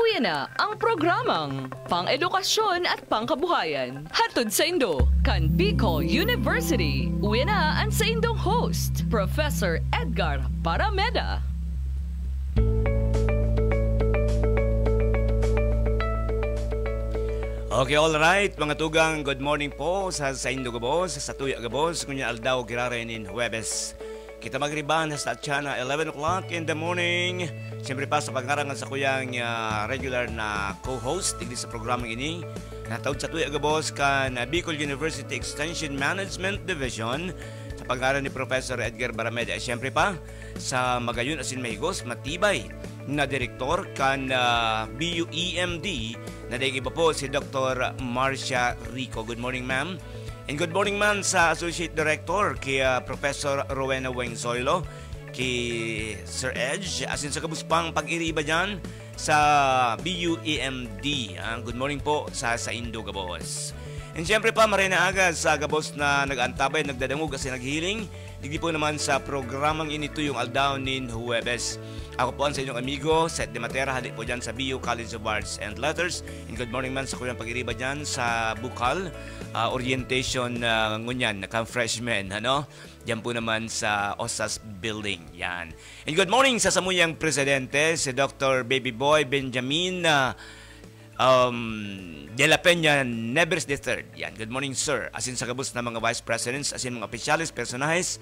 Uwi na ang programang pang-edukasyon at pangkabuhayan. Hatod sa Indo, kan Bicol University. Uwi na ang sa Indong host, Professor Edgar Parameda. Okay, alright. Mga tugang, good morning po sa Indo Gabos, sa Tuya Gabos, kunya Aldao Girarenin Huwebes. Kita magriban sa China 11 o'clock in the morning. Siyempre pa sa pangarangan sa kuyang regular na co-host sa programang ini. Natawid sa Tuya Gabos kan Bicol University Extension Management Division sa pangaran ni Professor Edgar Barameda. Siyempre pa sa Magayon Asin Mahigos, matibay na direktor kan BUEMD na daig iba po si Dr. Marcia Rico. Good morning, ma'am. And good morning man sa Associate Director kay Professor Rowena Wengzoilo, kay Sir Edge, asin sa kabuspang pag-iriba dyan sa BUEMD. Good morning po sa Indo Gabos. And siyempre pa, marina agad sa Gabos na nag-antabay, nagdadangog kasi naghiling. Digdi po naman sa programang inito yung Aldao nin Huwebes. Ako po ang sa inyong amigo, Seth De Matera, halik po dyan sa BU College of Arts and Letters. And good morning man sa kuyang pag-iriba dyan sa Bukal. Orientation ngunyan, freshman, ano? Diyan po naman sa OSAS Building, yan. And good morning sa samuyang presidente, si Dr. Baby Boy Benjamin De La Peña Neves III. Yan, good morning sir. Asin sa gabos na mga vice presidents, asin mga opisyalis, personahes,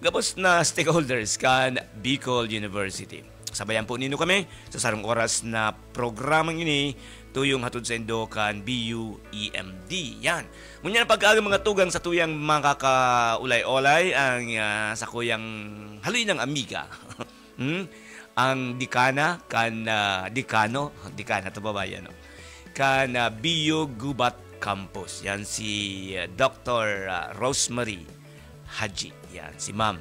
gabos na stakeholders kan Bicol University. Sabayan po nino kami sa sarong oras na programang ini tuyong hatod sa Indo kan BUEMD. Yan. Ngunyan ang pag-aagang mga tugang sa tuyang makakaulay-olay ang sa kuyang haloy ng amiga. Ang dekana kan dekana to babayan no. Kan BU Gubat Campus. Yan si Dr. Rosemary Haji. Yan si Ma'am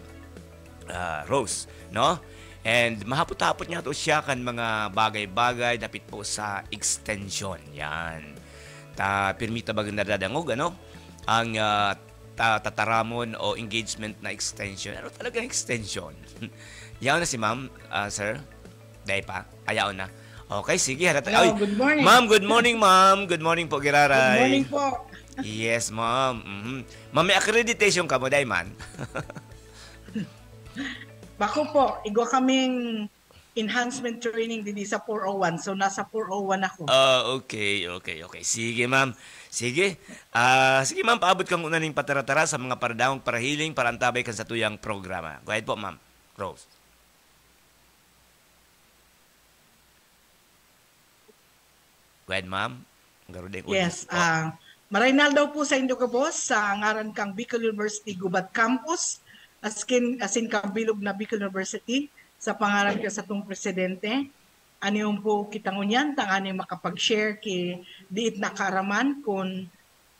Rose, no? And mahapot-hapot niya to siya kan mga bagay-bagay dapit po sa extension. Yan. Permita ba nadadangog, ano? Ang tataramon o engagement na extension. Ano talaga extension? Yaw na si ma'am, sir? Dahil pa? Ayaw na. Okay, sige. Hello, good morning. Ma'am, good morning, ma'am. Good morning po, Giraray. Good morning po. Yes, ma'am. Ma'am, may accreditation ka mo, dahil man. Bako po, igo kaming enhancement training din sa 401. So, nasa 401 ako. Okay. Sige, ma'am. Sige. Sige, ma'am. Paabot kang unaning pataratara sa mga paradawang parahiling para antabay kan sa tuyang programa. Go ahead po, ma'am. Rose. Go ahead, ma'am. Yes. Maraynal daw po sa Indo Gabos sa ngaran kang Bicol University Gubat Campus. Asin kang bilog na Bicol University sa pangalan ka sa itong presidente. Ano yung po kitangunyan, tangani makapag-share ki diit na kaaraman kung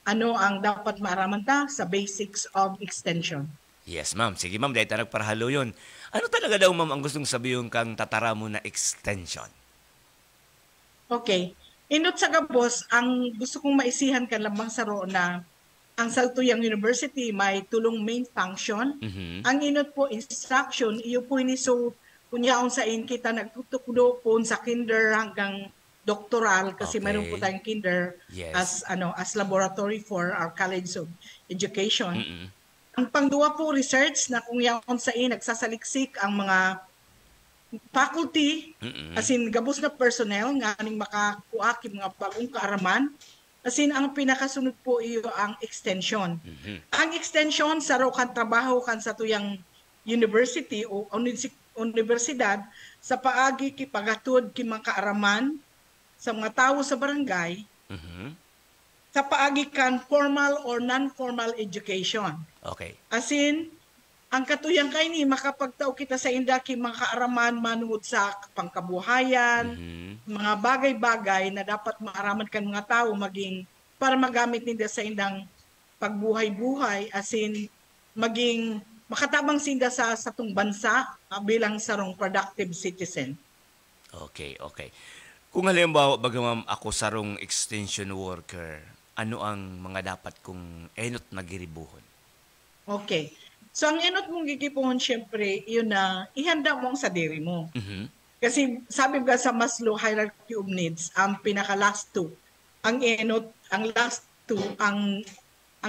ano ang dapat maaraman ta sa basics of extension. Yes, ma'am. Sige, ma'am. Dahil tanag parahalo yun. Ano talaga daw, ma'am, ang gustong sabihin kang tatara mo na extension? Okay. Inot sa Gabos, ang gusto kong maisihan ka lamang sa ro na ang Saltuyang University may tulong main function. Ang inot po instruction, iyo po iniso kunyaon sa in kita nagtutukdo po sa kinder hanggang doctoral kasi mayroon po tayong kinder as laboratory for our College of Education. Ang pangduwa po research na kung yaon sa in nagsasaliksik ang mga faculty as in gabos na personnel nga aning makakuha mga bagong kaaraman. As in, ang pinakasunod po iyo ang extension. Ang extension sa raw kan trabaho kan sa tuyang university o universidad sa paagi kipagatod ki mga kaaraman sa mga tao sa barangay sa paagi kan formal or non-formal education. Okay. As in, ang katuyang kay ni makapagtao kita sa indaki mga kaaraman manungod sa pangkabuhayan, mga bagay-bagay na dapat maaraman kan mga tao maging para magamit nila sa indang pagbuhay-buhay as in maging makatabang sinda sa satong bansa bilang sarong productive citizen. Okay. Kung halimbawa bagamam ako sarong extension worker, ano ang mga dapat kong enot na giribuhon? Okay. So, ang enot mong gigipuhon, syempre, yun na ihanda mo ang sadiri mo. Kasi sabi ba sa Maslow hierarchy of needs, ang pinaka last two, ang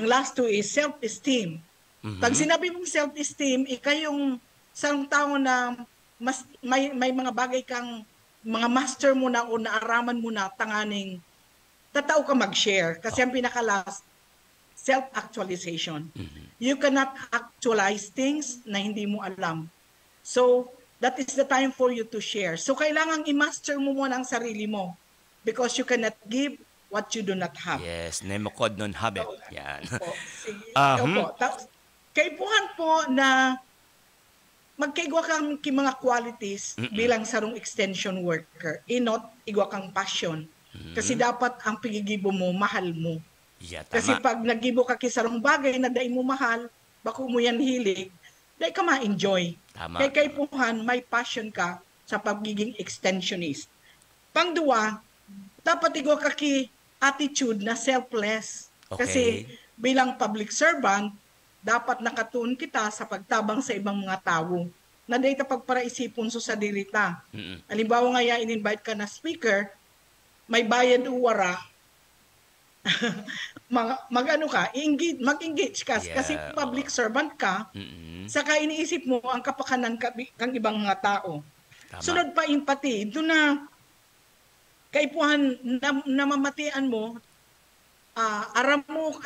last two is self-esteem. Pag sinabi mong self-esteem, yung isang tao na may mga bagay kang mga master mo na o naaraman mo na tanganing tatao ka mag-share. Kasi ang pinaka-last, self-actualization. You cannot actualize things na hindi mo alam. So, that is the time for you to share. So, kailangan i-master mo muna ang sarili mo because you cannot give what you do not have. Yes, nemokod non habet. Yan. Kaipuhan po na magkaigwa kang mga qualities bilang sarong extension worker. Inot, igwa kang passion. Kasi dapat ang pigigibo mo, mahal mo. Yeah, tama. Kasi pag nagibo ka kisarong bagay na dahil mo mahal, bako mo yan hilig, dahil ka ma-enjoy. Tama. Kaya kaipuhan, may passion ka sa pagiging extensionist. Pangduwa, dapat igwa ka ki attitude na selfless. Okay. Kasi bilang public servant, dapat nakatuon kita sa pagtabang sa ibang mga tao na dahil pagparaisipon sa dilita. Halimbawa nga in-invite ka na speaker, may bayad uwara, mag-ano ka, mag-engage ka. Yeah, kasi public servant ka, saka iniisip mo ang kapakanan kang ibang mga tao. Tama. Sunod pa empathy, doon na kaipuhan namamatian mo, aram mo,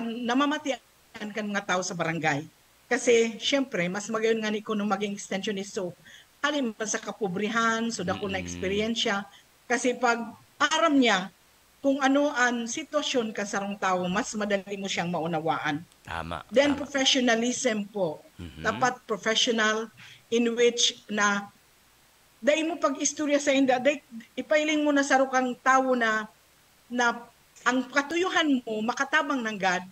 namamatian kan mga tao sa barangay. Kasi, syempre, mas magayon nga ni ko nung maging extensionist. So, halim sa kapobrihan, so dako na eksperyensya. Kasi pag aram niya kung ano ang sitwasyon ka sa rong tao, mas madali mo siyang maunawaan. Tama. Then, tama. professionalism po. Dapat professional in which na dahil mo pag-istorya sa inda, ipailing mo na sa rukang tao na ang katuyuhan mo, makatabang ng God,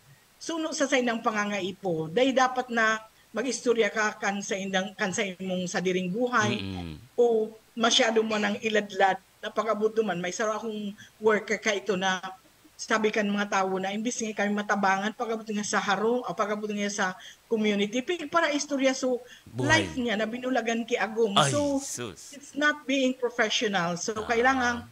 suno sa inang pangangaipo. Dahil dapat na mag-istorya ka kan sa imong sa diring buhay o masyado mo nang iladlad na pag-abuto man. May saro akong worker ka ito na sabi kan mga tao na imbis nga kami matabangan, pag-abuto nga sa harong o pag-abuto nga sa community, para istorya so buhay. life niya na binulagan ki agom. Ay, So, sus. it's not being professional. So, kailangan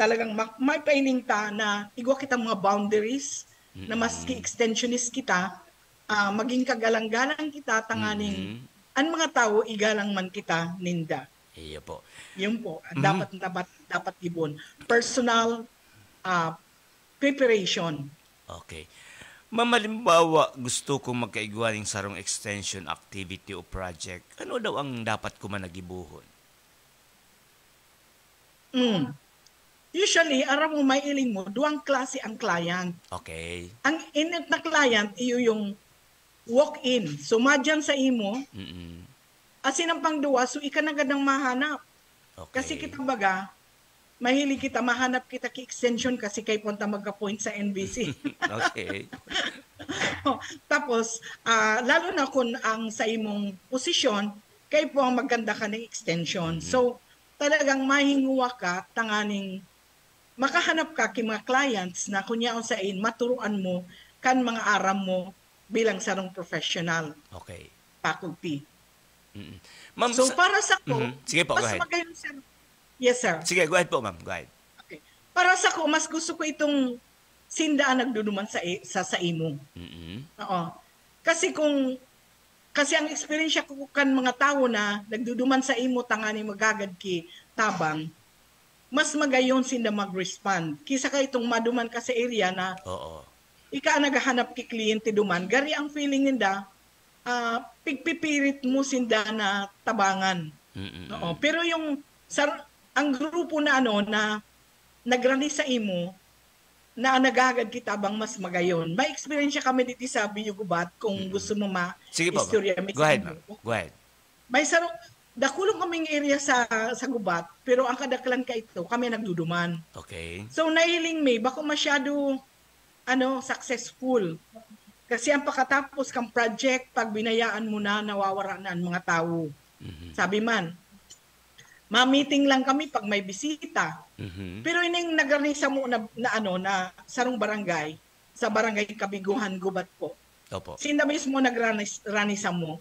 talagang may pailing ta na igwa kita mga boundaries na maski extensionist kita, maging kagalang-galang kita, tanganing ang mga tao, igalang man kita, ninda. Iyo po. Yun po, dapat ibon. Personal preparation. Okay. Mamalimbawa, gusto kong magkaigwaning sarong extension activity o project. Ano daw ang dapat ko managibuhon? Usually, aram mo may iling mo, duwang klase ang client. Okay. Ang init na client, iyo yung walk-in. So, madyan sa imo, asin ang pangduwa, so ikanagad ang mahanap. Okay. Kasi kita baga, mahilig kita, mahanap kita ki-extension kasi kay punta magka-point sa NBC. Okay. Tapos, lalo na kung ang sa imong posisyon, kay po ang maganda ka ng extension. So, talagang mahinguwa ka, tanganing makahanap ka kay mga clients na kunyaon sa maturuan mo kan mga aram mo bilang sarong professional. Okay. Faculty. Ma'am, So, para sa ko, sige po, go mas ahead. magayon sir. Yes, sir. Sige, go ahead po, ma'am. Go ahead. Okay. Para sa ko, mas gusto ko itong sindaan nagduduman sa imo. Oo. Kasi ang experience ko kan mga tao na nagduduman sa imo tangani magagad ki tabang, mas magayon sinda mag-respond. Kisa ka itong maduman ka sa area na Oo. ika naghahanap ki kliyente duman, gari ang feeling ninda, pigpipirit mo sinda na tabangan. Oo. Pero ang grupo na na nagrani sa imo, na nagagad kita bang mas magayon. May experience kami dito sa Biyugubat kung gusto mo Sige po, istorya. go ahead, ma'am. Go ahead. May dakulong kaming area sa Gubat, pero ang kadaklan ka ito, kami nagduduman. Okay. So, nahiling may, bako masyado successful. Kasi ang pakatapos kang project, pag binayaan mo na, nawawara na ang mga tao. Sabi man, ma-meeting lang kami pag may bisita. Pero ining nagarnisa mo na sarong barangay, sa barangay Kabiguhan, Gubat po. Opo. Sinda mismo nagranisa mo.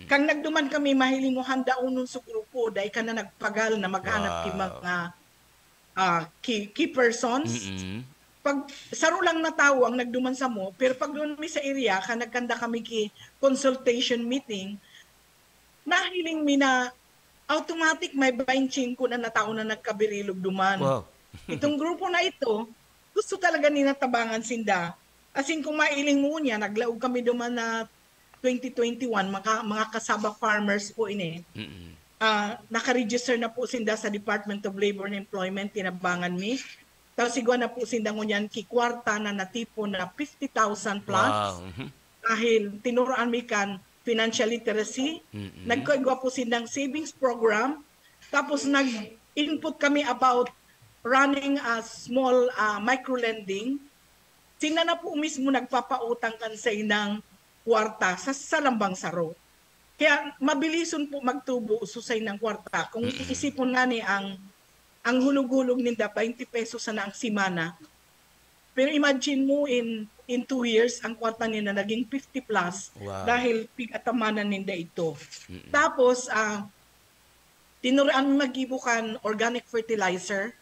Kang nagduman kami, mahiling mo handa unon sa grupo grupo dahil ka na nagpagal na maghanap Wow. kay mga key persons. Pag saro lang na tao ang nagduman sa mo, pero pag doon mi sa area, ka nagkanda kami ki consultation meeting, nahiling mi na automatic may 25 ko na tao na nagkabirilog duman. Wow. Itong grupo na ito, gusto talaga ni natabangan sinda. As in, kung mailing mo niya, naglaog kami duman na 2021, mga kasaba farmers po ini. Naka-register na po sinda sa Department of Labor and Employment, tinabangan mi. Tapos sigwa na po sinda ngunyan kikwarta na natipo na 50,000 plus. Wow. Dahil tinuruan mi kan financial literacy. Nagkaigwa po sindang savings program. Tapos nag-input kami about running a small micro-lending. Sina na po mismo nagpapautang kan sa inang kwarta sa lambang saro. Kaya mabilison po magtubo susay ng kwarta. Kung iisipon na ni ang hulog-hulog ninda 20 pesos na ang simana. Pero imagine mo in 2 years ang kwarta nila naging 50 plus. Wow. Dahil pigatamanan ninda ito. Tapos tinuruan magibukan organic fertilizer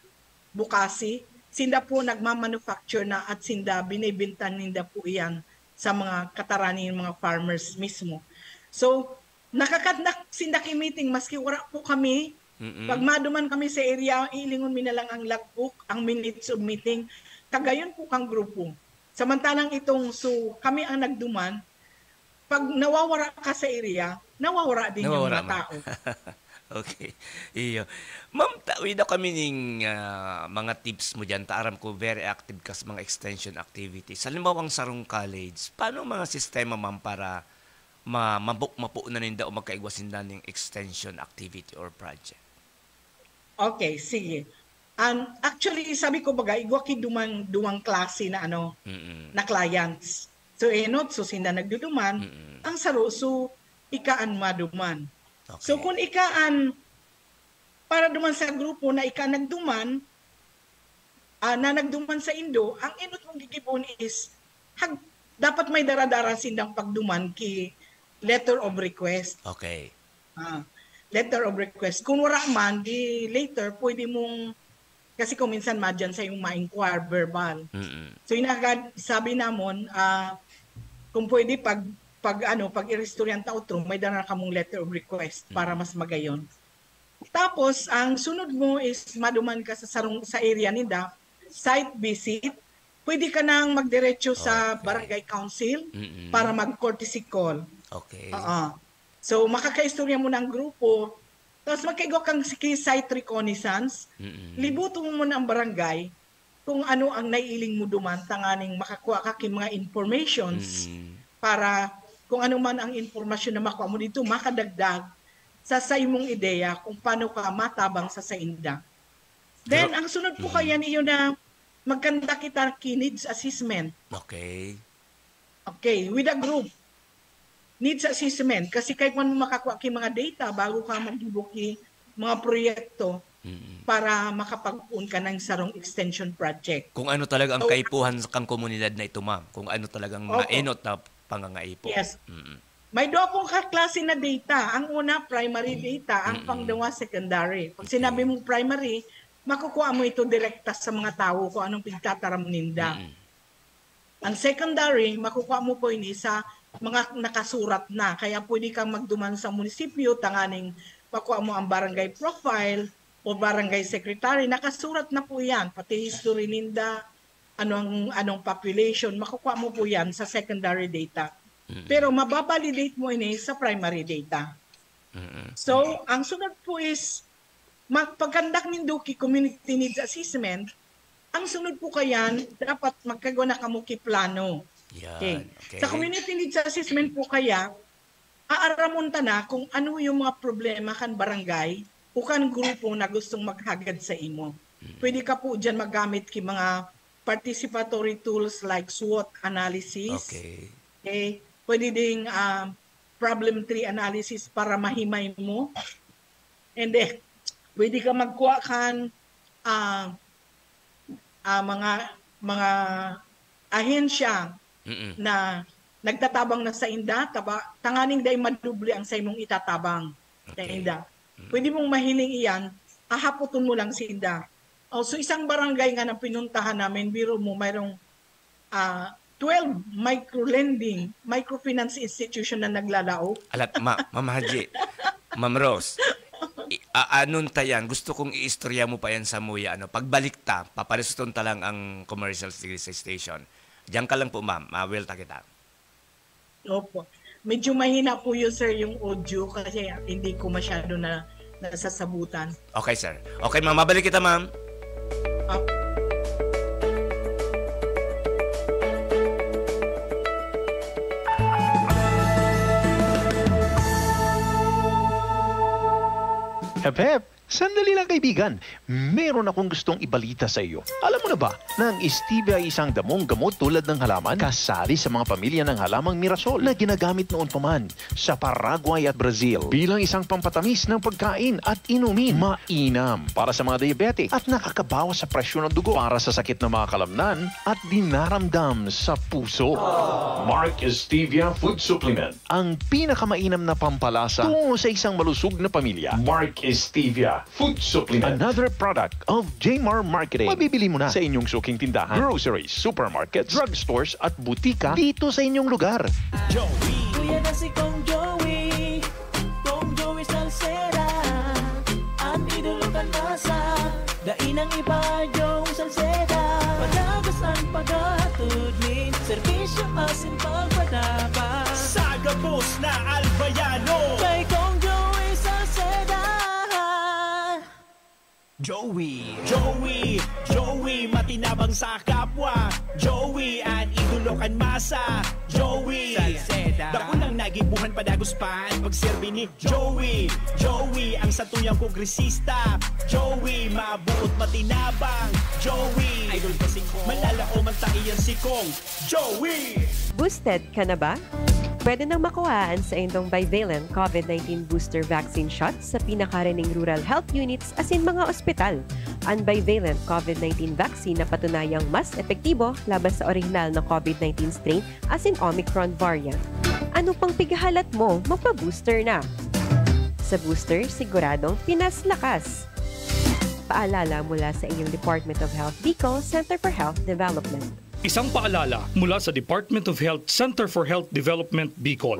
bukasi. Sinda po nagmamanufacture na at sinda binibintan ninda po iyan sa mga katarani ng mga farmers mismo. So, nakakadnak sinda ki meeting maski wala po kami. Pag maduman kami sa area, ilingon mi na lang ang logbook, ang minutes of meeting. Kagayon po kang grupo. Samantalang kami ang nagduman, pag nawawara ka sa area, nawawara din yung mga tao. Okay. Iyo. Ma'am, tawid na kami ng mga tips mo dyan. Taaram ko, very active ka sa mga extension activities. Halimbawa, ang Sarong College, paano mga sistema, ma'am, para mapuunan ninda o magkaigwasin na ng extension activity or project? Okay, sige. Actually, sabi ko baga, igwaki dumang klase na na clients. So, so sinda nagduduman, ang saro, so ikaan maduman. Okay. So, kung ikaan, para duman sa grupo na nagduman, na nagduman sa Indo, ang inot mong gigibon is, dapat may daradara sindang pagduman ki letter of request. Okay. Letter of request. Kung wala man, di later, pwede mong, kasi kung minsan madyan sa yung ma-inquire verbal. So, sabi namon, kung pwede, pag i-restore tao true, may dana ka mong letter of request para mas magayon. Tapos, ang sunod mo is maduman ka sa area nila, site visit, pwede ka nang magdiretso sa barangay council para mag-courtesy call. Okay. So, makakaistorya mo ng grupo, tapos magkaigo kang site reconnaissance, libuto mo muna ang barangay kung ano ang naiiling mo duman, tanganing makakuha ka mga informations para kung ano man ang informasyon na makuha mo dito, makadagdag sa imong ideya kung paano ka matabang sa sainda. Then, ang sunod po kaya niyo na magkanda kita needs assessment. Okay. Okay, with a group. Needs assessment. Kasi kahit man makakuha ki mga data bago ka magdibuki mga proyekto para makapag-un ka ng sarong extension project. Kung ano talaga ang kaipuhan sa kang komunidad na ito, ma'am. Kung ano talagang mainot na pangangaipo. Yes. May doon pong klase na data. Ang una, primary data. Ang pangdawa, secondary. Pag sinabi mong primary, makukuha mo ito direkta sa mga tao kung anong pigtataram ninda. Ang secondary, makukuha mo po ini sa mga nakasurat na. Kaya pwede kang magduman sa munisipyo, tanganing makuha mo ang barangay profile o barangay secretary. Nakasurat na po yan. Pati history ninda, anong population, makukuha mo po yan sa secondary data. Pero mababalidate mo ini sa primary data. So, ang sunod po is, pagkandak ng Duki Community Needs Assessment, ang sunod po kayan, dapat magkagawa na kamuki plano. Okay. Sa Community Needs Assessment po kaya, aaramonta na kung ano yung mga problema kan barangay o kan grupo na gustong maghagad sa imo. Pwede ka po dyan magamit ki mga participatory tools like SWOT analysis. Okay. Pwede ding problem tree analysis para mahimay mo. And then, pwede ka magkuha kan mga ahensya na nagtatabang na sa inda, tanganing day madubli ang sa imong itatabang sa inda. Pwede mong mahiling iyan, ahapoton mo lang sinda. So isang barangay nga na pinuntahan namin, biro mo, mayroong 12 microfinance institution na naglalao. Alat, Ma'am Haji, Ma'am Rose, anon tayan, gusto kong iistorya mo pa yan sa muya. Pagbalik ta, papareston ta lang ang commercial station. Diyan ka lang po, ma'am. Will ta kita. Opo. Medyo mahina po yun, sir, yung audio kasi hindi ko masyado na nasasabutan. Okay, sir. Okay, ma'am. Mabalik kita, ma'am. Hep, sandali lang kaibigan. Meron akong gustong ibalita sa iyo. Alam mo na ba na ang stevia ay isang damong gamot tulad ng halaman kasali sa mga pamilya ng halamang mirasol na ginagamit noon pa man sa Paraguay at Brazil bilang isang pampatamis ng pagkain at inumin. Mainam para sa mga diabetic at nakakabawas sa presyon ng dugo para sa sakit ng mga kalamnan at dinaramdam sa puso. Mark Stevia Food Supplement. Ang pinakamainam na pampalasa tungo sa isang malusog na pamilya. Mark Stevia Food Supplement. Another product of Jmar Marketing. Mabibili mo na sa inyong suking tindahan, groceries, supermarkets, drugstores at butika dito sa inyong lugar. Joey! Kuya na si Kong Joey. Kong Joey Salsera. At idulutan masa. Dainang iba yung Salsera. Padagas ang pagatod min. Servisyo asin pagpadaba. Sagapos na Albayano. Kay Kong Joey Salsera. Joey, Joey, Joey, matinabang sa kapwa. Joey, an idolo kan masa. Joey, Salseda. Dako lang nagibuhan padaguspan pagserbi ni Joey. Joey, ang satuyang kongresista. Joey, mabuot matinabang. Joey, idol kasi ko. Manlalao man taiyan si Kong. Joey! Boosted ka na ba? Pwede nang makuhaan sa inyong bivalent COVID-19 booster vaccine shots sa pinakarining rural health units as in mga ospital. Ang bivalent COVID-19 vaccine na patunayang mas epektibo laban sa orihinal na COVID-19 strain as in Omicron variant. Ano pang pigahalat mo? Magpa-booster na! Sa booster, siguradong Pinas lakas! Paalala mula sa inyong Department of Health Bicol Center for Health Development. Isang paalala mula sa Department of Health Center for Health Development, Bicol.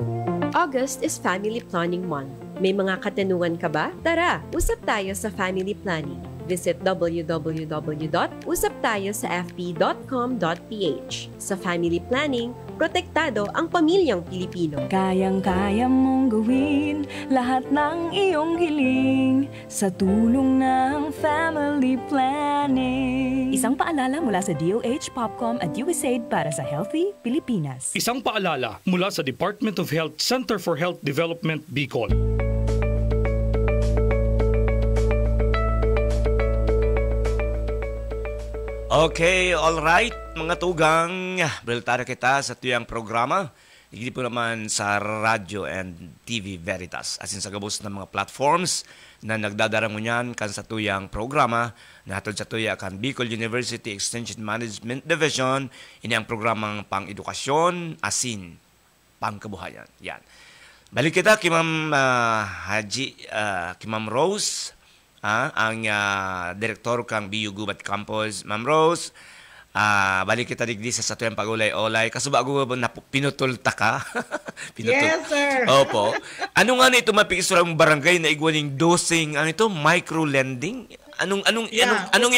August is Family Planning Month. May mga katanungan ka ba? Tara, usap tayo sa family planning. Visit www.usaptayosafp.com.ph. Sa family planning, protektado ang pamilyang Pilipino. Kayang-kaya mong gawin lahat ng iyong hiling sa tulong ng family planning. Isang paalala mula sa DOH, Popcom at USAID para sa Healthy Pilipinas. Isang paalala mula sa Department of Health Center for Health Development, Bicol. Okay, all right, mga tugang. Baltara kita sa tuyang programa. Hindi po naman sa radio and TV Veritas. As in sa gabos ng mga platforms na nagdadarang mo niyan kan sa tuyang programa na hatod sa tuya kan Bicol University Extension Management Division. Ini ang programang pang-edukasyon, asin, pangkabuhayan. Yan. Balik kita kay Ma'am Haji, kay Ma'am Rose, ang direktor kang BU Gubat Campus. Ma'am Rose, balik kita digdi sa tuyang pagulay-olay. Kaso bago na pinutol ta ka? Yes, sir. Opo. Ano nga na ito mapikisurang barangay na igwaning dosing, ano ito, micro-lending? Anong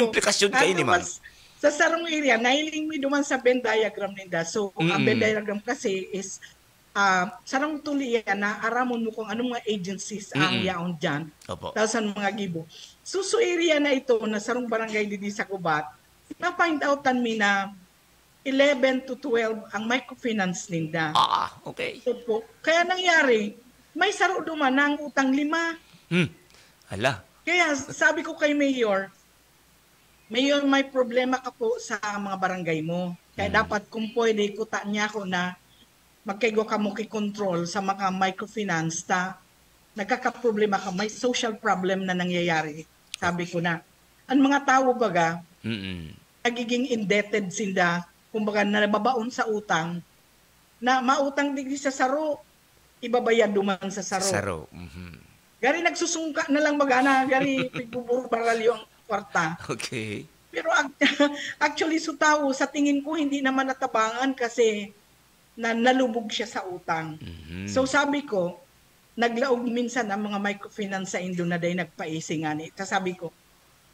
implikasyon kayo ni ma'am? Sa sarong area, nahiling mi duman sa Venn diagram ninda. So, ang Venn diagram kasi is sarang tulian na aramon mo kung anong mga agencies ang yaon dyan. Tapos ang mga gibo. So area na ito na sarong barangay didi sa Gubat, na-find outan mi na 11 to 12 ang microfinance ninda. Okay. So po, kaya nangyari, may saro duman ng utang 5. Hala. Kaya sabi ko kay Mayor, may problema ka po sa mga barangay mo. Kaya dapat kung pwede, kuta niya ako na magkaigo ka mo control sa mga microfinance ta nagkakaproblema ka, may social problem na nangyayari. Sabi ko na, ang mga tao baga, nagiging indebted sila, kumbaga nababaon sa utang, na mautang digdi sa saro, ibabayad duman sa saro. Gari nagsusungka na lang magana, gari pigbuburo baralyo ang kwarta. Okay. Pero actually so tao, sa tingin ko hindi naman natabangan kasi nalubog siya sa utang. So sabi ko, naglaog minsan ang mga microfinance sa Indo na dahil nagpaisi nga ni. Sabi ko,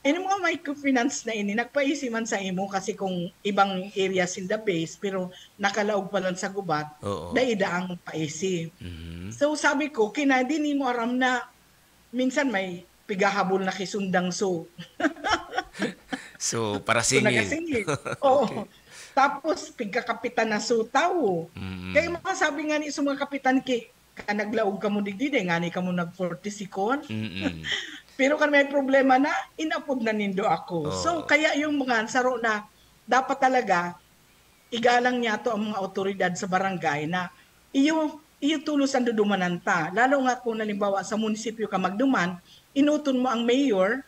mga microfinance na ini, nagpaisi man sa imo kasi kung ibang areas in the base, pero nakalaog pa lang sa gubat, dahil ang paisi. So sabi ko, kinadi mo aram na minsan may pigahabol na kisundang so. So, para singil. Oo. Okay. Tapos, pigkakapitan na so tao. Kaya makasabi nga ni sa mga kapitan naglaog ka mo digdi, nga ni ka mo nag-40 Pero kan may problema na, inapod na nindo ako. So, kaya yung mga saro na dapat talaga, igalang niya to ang mga otoridad sa barangay na iyo tulos ang dudumanan ta. Lalo nga kung nalimbawa sa munisipyo ka magduman, inuton mo ang mayor,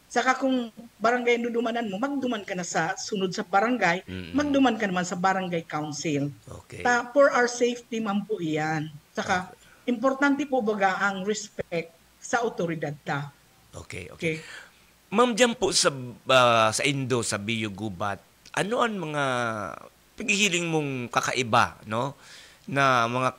saka kung barangay ang dudumanan mo, magduman ka na sa sunod sa barangay, magduman ka naman sa barangay council. Okay. For our safety man po iyan. Saka, importante po baga ang respect sa otoridad ta. Okay. Ma'am, dyan po sa Indo, sa Bio Gubat, ano ang mga paghihiling mong kakaiba, no? Na mga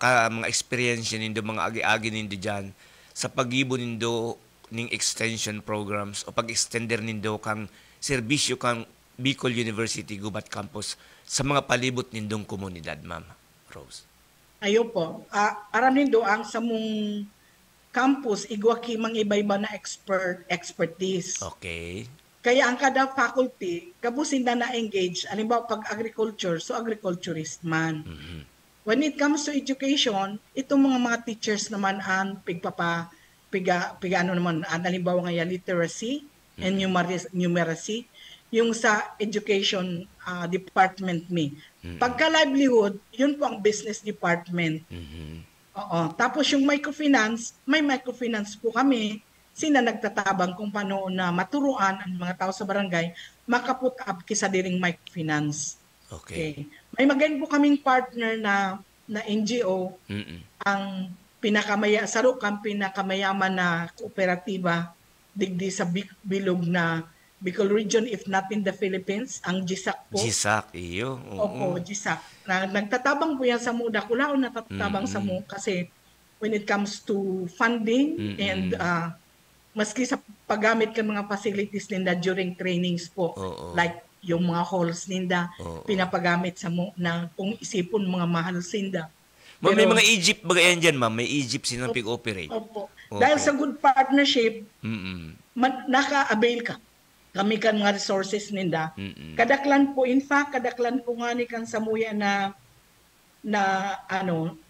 experience nindo, mga agi-agi nindo dyan sa pag-ibon nindo ning extension programs o pag-extender nindo kang serbisyo kang Bicol University Gubat Campus sa mga palibot nindong komunidad, Ma'am Rose. Ayo po. Aram nindo ang sa mong campus, igwaki mang iba-iba na expertise. Okay. Kaya ang kada faculty, kabusin na na-engage, alimbawa pag agriculture, so agriculturist man. When it comes to education, itong mga teachers naman ang piga naman, halimbawa nga literacy and numeracy, yung sa education department me. Pagka livelihood, yun po ang business department. Tapos yung microfinance, may microfinance po kami, sina nagtatabang kung paano na maturuan ang mga tao sa barangay, makaput up kisa diring microfinance. Okay. May magaling po kaming partner na NGO, ang pinakamayaman na kooperatiba digdi sa bilog na Bicol region, if not in the Philippines, ang GSAC po. GSAC, iyo. Opo, GSAC. Nagtatabang po yan sa mo, dakulaon natatabang sa mo kasi when it comes to funding and maski sa paggamit ng mga facilities ninda during trainings po, like yung mga halls ninda, pinapagamit sa mo na kung isipon mga mahal sinda. May mga Egypt ba yan dyan, ma'am? May Egypt silang pig-operate. Opo. Dahil sa good partnership, naka-avail ka. Kami kan mga resources ninda. Kadaklan po, in fact, kadaklan po nga ni kan Samuya na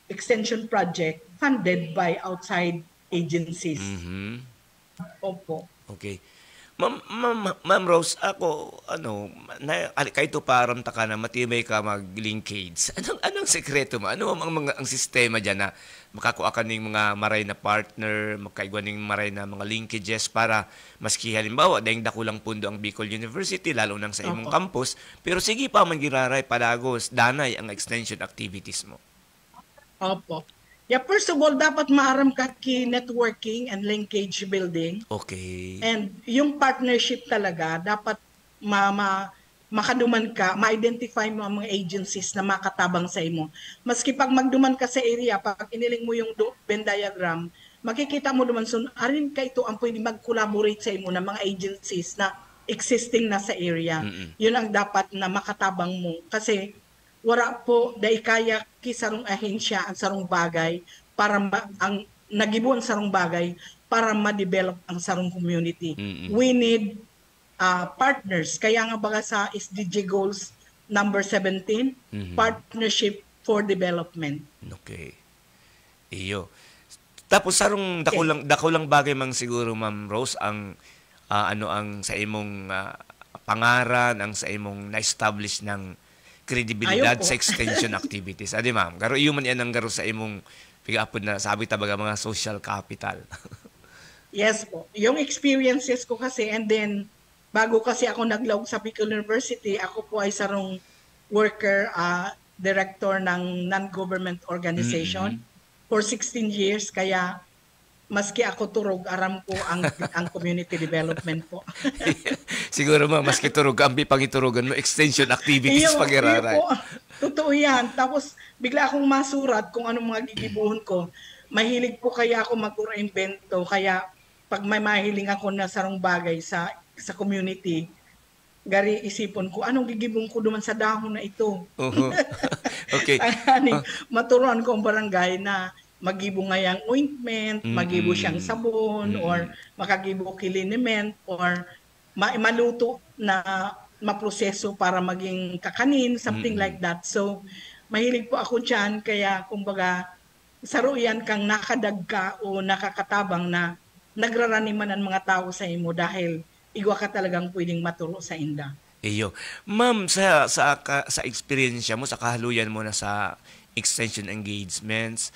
extension project funded by outside agencies. Opo. Okay. Ma'am Rose, ako, kahit ito parang taka na matibay ka mag-linkage. Anong sekreto mo? Ano ang sistema dyan na makakuha ka ng mga maray na partner, makaigwa ng maray na mga linkages para maski halimbawa, dahil dakulang pundo ang Bicol University, lalo nang sa imong campus, pero sige pa man giraray palagos, danay ang extension activities mo. Opo. Yeah, first of all, dapat maaram ka networking and linkage building. Okay. And yung partnership talaga, dapat makaduman ka, ma-identify mo ang mga agencies na makatabang sa imo. Maski pag magduman ka sa area, pag iniling mo yung Venn diagram, makikita mo naman, arin ka ito ang pwede mag-collaborate sa imo ng mga agencies na existing na sa area. Yun ang dapat na makatabang mo. Kasi wala po dahil kaya kisarong ahensya ang sarong bagay para ang nagibuan sarong bagay para ma-develop ang sarong community. We need partners. Kaya nga baga sa SDG goals number 17, partnership for development. Okay. Iyo. Tapos sarong dakulang bagay mang siguro, Ma'am Rose, ang ang sa imong pangaran, ang sa imong na-establish ng kredibilidad sa extension activities. Adi ma'am, garo iyo man yan ang garo sa imong pigapod na sabi tabaga mga social capital. Yes po. Yung experiences ko kasi, and then bago kasi ako naglaog sa Bicol University, ako po ay sarong worker, director ng non-government organization for 16 years. Kaya maski ako turog, aram ko ang community development po. Siguro maski turog, ambi pangiturugan mo, extension activities pag-iraray. Totoo yan. Tapos, bigla akong masurat kung anong mga gigibuhon ko. Mahilig po kaya ako mag-invento. Kaya, pag may mahiling ako na sarong bagay sa community, gari isipon ko, anong gigibong ko duman sa dahon na ito? Okay. Maturuan ko ang barangay na magibo ngayang ointment, magibo siyang sabon, or makagibo kiliniment, or maluto na maproseso para maging kakanin, something like that. So, mahilig po ako dyan, kaya kumbaga, saruyan kang nakadagka o nakakatabang na nagraraniman ang mga tao sa imo dahil igwa ka talagang pwedeng maturo sa inda. Iyo. Ma'am, sa experience mo, sa kahaluyan mo na sa extension engagements,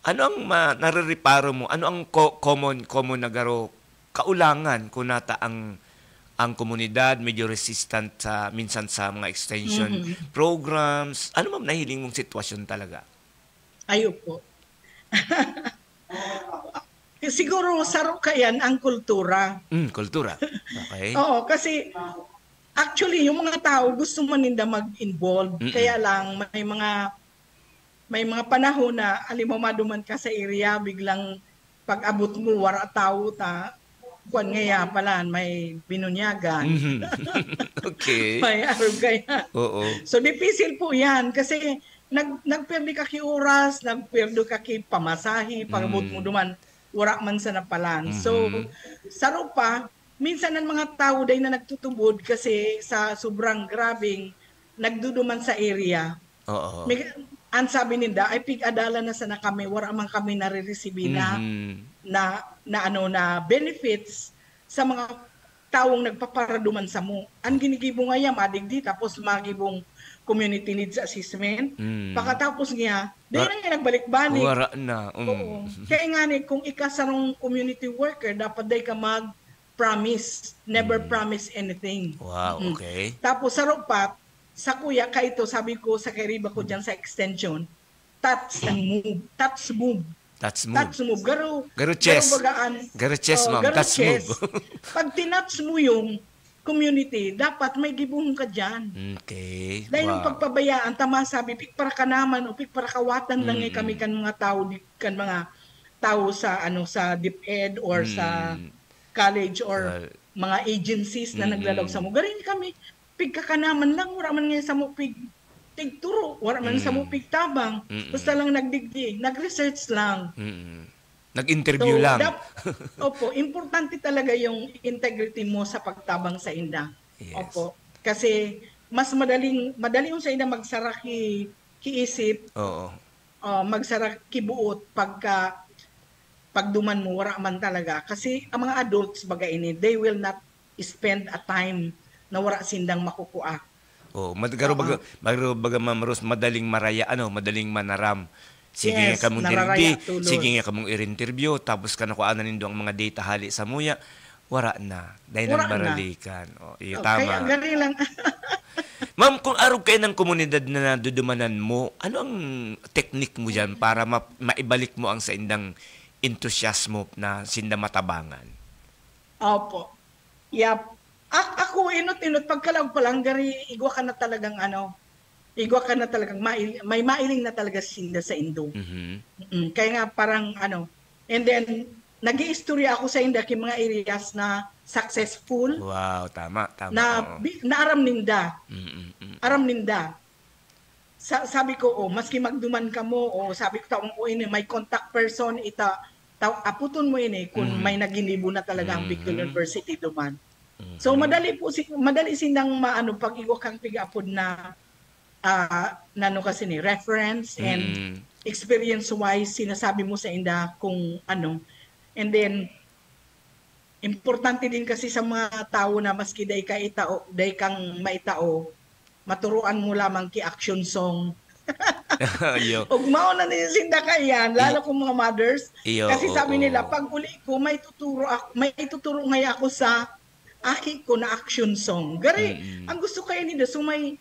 ano ang narireparo mo? Ano ang common na garo kaulangan kung nata ang komunidad medyo resistant minsan sa mga extension programs? Ano ma'am nahiling mong sitwasyon talaga? Ayo po. Siguro saro kayan ang kultura. Kultura. Okay. Oo, kasi actually yung mga tao gusto man nila mag-involve. Kaya lang may mga panahon na alimaw maduman ka sa area, biglang pag-abot mo wara tao kuan ngaya pala may binunyagan. Okay. May arog kaya. Oo. So difficile po 'yan kasi nagperdi ka ki oras, nagperdo ka ki pamasahi, pag-abot mo duman wara man sa napalan. So saro pa minsan ang mga tao day na nagtutubod kasi sa sobrang grabing nagduduman sa area. Oo. Ang sabi ninda ay pig-adala na sana kami, wala man kami nare-receive na benefits sa mga taong nagpaparaduman sa mo. Ang ginigibong nga yan, madigdi, tapos magibong community needs assessment. Pagkatapos nga, dahil na nga nagbalik-balik. Wala na. Oo. Kaya nga kung ikasarong community worker, dapat day ka mag-promise, never promise anything. Wow, okay. Tapos saro pa, sa kuya ka ito, sabi ko sa kariba ko dyan sa extension, touch and move. Touch move. Touch move. Garo chess. Garo chess, ma'am. Touch move. Pag tinouch mo yung community, dapat may gibuhong ka dyan. Okay. Dahil yung pagpabayaan, tama sabi, pik para ka naman o pik para kawatan lang kami kan mga tao sa sa DepEd or sa college or mga agencies na naglalog sa mo. Galing kami, pigkakanaman lang, wala man ngayon sa mo tigturo, wala man sa mo pigtabang, basta lang nagdigdi, nag-research lang. Nag-interview lang. Opo, importante talaga yung integrity mo sa pagtabang sa inda. Yes. Opo, kasi mas madaling sa inda magsara kiisip, magsara kibuot pagduman mo, wala man talaga. Kasi ang mga adults bagay ini, they will not spend a time na wala sindang makukuha. Garo baga Ma'am Rose, madaling madaling manaram. Sige nga kamong dirigdi, sige nga kamong i-interview, tapos nakuanan nindo ang mga data hali sa muya, wala na. Dahil nang baralikan. Iyo, tama. Kaya gani lang. Ma'am, kung arog kayo ng komunidad na nadudumanan mo, ano ang teknik mo dyan para maibalik mo ang sa indang entusiasmo na sinda matabangan? Opo. Yep. Ako inot pagkalag pa lang gari igwa ka na talagang may mailing na talaga sinda sa Indo. Kaya nga parang and then nag-iistorya ako sa inda kay mga areas na successful. Wow, tama. Na aram ninda. Aram ninda. Sabi ko maski magduman ka mo sabi ko taong ini may contact person aputon mo ini kung may naginibo na talaga ang Bicol University duman. So madali sindang pag igo kang pig-apod na kasi ni reference and experience wise sinasabi mo sa inda kung and then importante din kasi sa mga tao na maski day kang maitao maturuan mo lamang ki action song. Ug mao na ni sinda kayan lalo kung mga mothers kasi sabi nila pag uli ko may tuturo ngaya ako sa aki ko na action song. Gari, ang gusto kayo nila, so may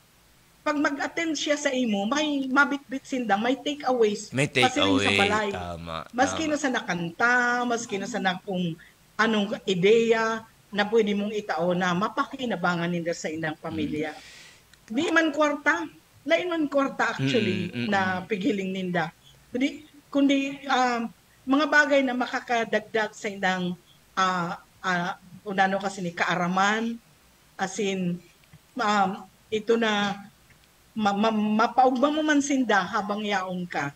pag mag-attend siya sa imo, may mabitbit sindang, may takeaways. May take pasiling away. sa balay. Tama. Maski na sa nakanta, maski na sa kung anong ideya na pwede mong itao na mapakinabangan nila sa ilang pamilya. Di man kwarta, lain man kwarta actually na pigiling ninda. Kundi mga bagay na makakadagdag sa ilang unano kasi ni kaaraman, as in ito na mapaugba mo man sinda habang yaon ka.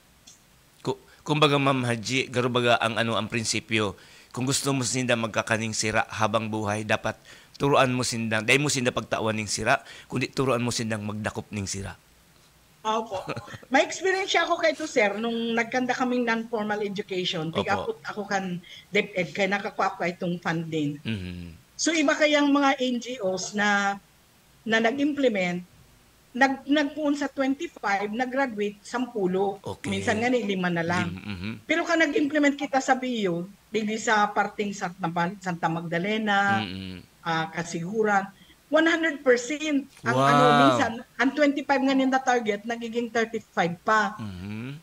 Kumbaga Ma'am Haji, garubaga ang prinsipyo, kung gusto mo sinda magkakaning sira habang buhay, dapat turuan mo sindang, dahil mo sinda pagtawan ning sira, kundi turuan mo sindang magdakop ning sira. Opo. May experience ako kay to sir nung nagkanda kaming non-formal education. Tig-apot ako kan DepEd kay nakakuha ko itong funding. So iba kayang mga NGOs na nag-implement, nagpuon sa 25, nag-graduate 10. Okay. Minsan nga ni 5 na lang. Pero ka nag-implement kita sa BIO, dili sa parting Santa Magdalena, Kasiguran, 100% ang minsan ang 25 nga nila target nagiging 35 pa.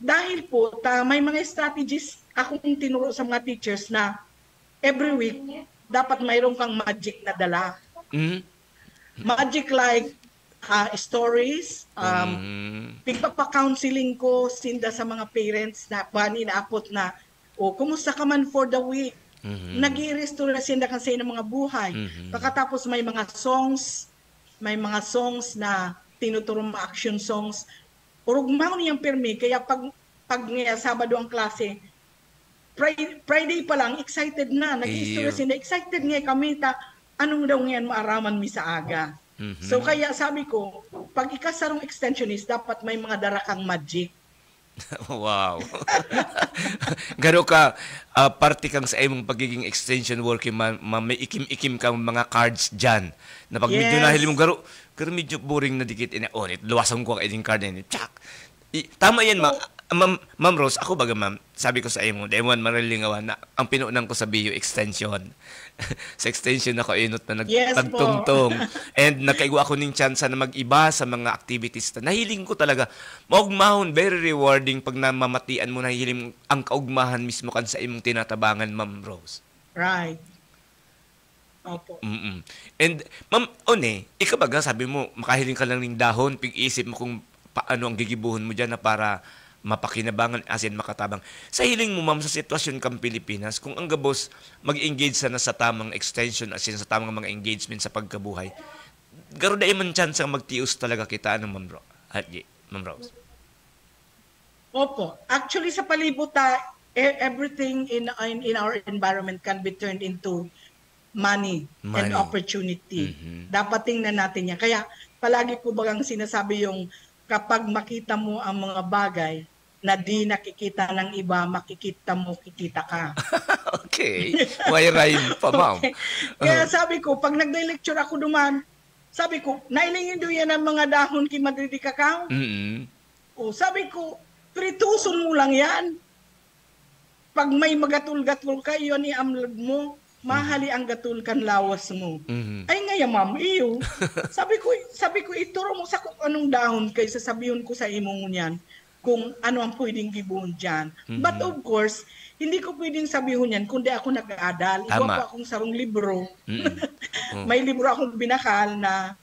Dahil po may mga strategies akong tinuro sa mga teachers na every week dapat mayroon kang magic na dala. Magic like stories, pigpapa-counseling ko sinda sa mga parents na inaapot na kumusta ka man for the week. Nag-i-restore sinda kasi ng mga buhay. Pagkatapos may mga songs na tinuturo mga action songs. Urugmaw niyang permi, kaya pag Sabado ang klase, Friday pa lang, excited na. Nag-i-story sinda, excited nga kami, anong daw ngayon maaraman mi sa aga. So kaya sabi ko, pag ikasarong extensionist, dapat may mga darakang magic. Wow. Garo ka, party kang sa imong pagiging extension worker, may ikim-ikim kang mga cards dyan. Na pag medyo nahili mo, garo medyo boring na dikit. Luwasan ko ang eding card na tsak. Tama yan, Ma'am Rose. Ako baga, ma'am, sabi ko sa imo, Demon Maralingawan, na ang pinunan ko sa BU extension. Sa extension ako inot na nagtungtong. And nakaigwa ako ng chance na mag-iba sa mga activities na nahiling ko talaga. Maugmahon, very rewarding pag namamatian mo, nahiling ang kaugmahan mismo kan sa imong tinatabangan, Ma'am Rose. Right. Opo. And, Ma'am, ikaw baga, sabi mo, makahiling ka lang ng dahon, pig-isip mo kung paano ang gigibuhon mo dyan na para mapakinabangan as in makatabang. Sa hiling mo, ma'am, sa sitwasyon kang Pilipinas, kung ang gabos mag-engage sana sa tamang extension as in sa tamang mga engagement sa pagkabuhay, garo na iman chance ang magtius talaga kita, Ma'am Rose? Opo. Actually, sa palibutan, everything in our environment can be turned into money. And opportunity. Dapat tingnan natin yan. Kaya palagi ko bagang sinasabi yung kapag makita mo ang mga bagay na di nakikita ng iba, makikita mo, kikita ka. Okay. Why rhyme pa, ma'am? Okay. Kaya sabi ko, pag nagde-lecture ako duman, sabi ko, nailingin do yan ang mga dahon kay Madridi Kakao? Sabi ko, prituson mo lang yan. Pag may magatul-gatul ka, yun i-amlad mo, mahali ang gatul kan lawas mo. Ay ngaya ma'am, iyo. Sabi ko ituro mo sa kung anong dahon kay sasabihin ko sa imong niyan kung ano ang pwedeng gibuhon diyan. But of course, hindi ko pwedeng sabihin yan kundi ako nag-aadal. Iwa po akong sarong libro. May libro akong binakal na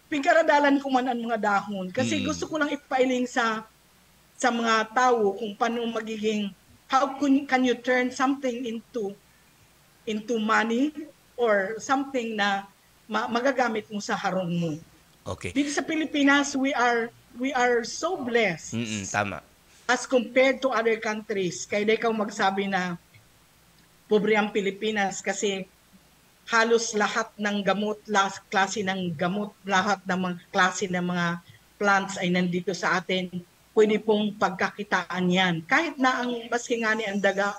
pigkaradalan ko man ang mga dahon kasi gusto ko lang ipailing sa mga tao kung paano magiging how can you turn something into money or something na magagamit mo sa harong mo. Okay. Dito sa Pilipinas, we are so blessed. Tama. As compared to other countries. Kaya ikaw magsabi na pobre ang Pilipinas kasi halos lahat ng gamot, klase ng gamot, lahat ng mga klase ng mga plants ay nandito sa atin. Pwede pong pagkakitaan yan. Kahit na ang maski nga ni ang daga,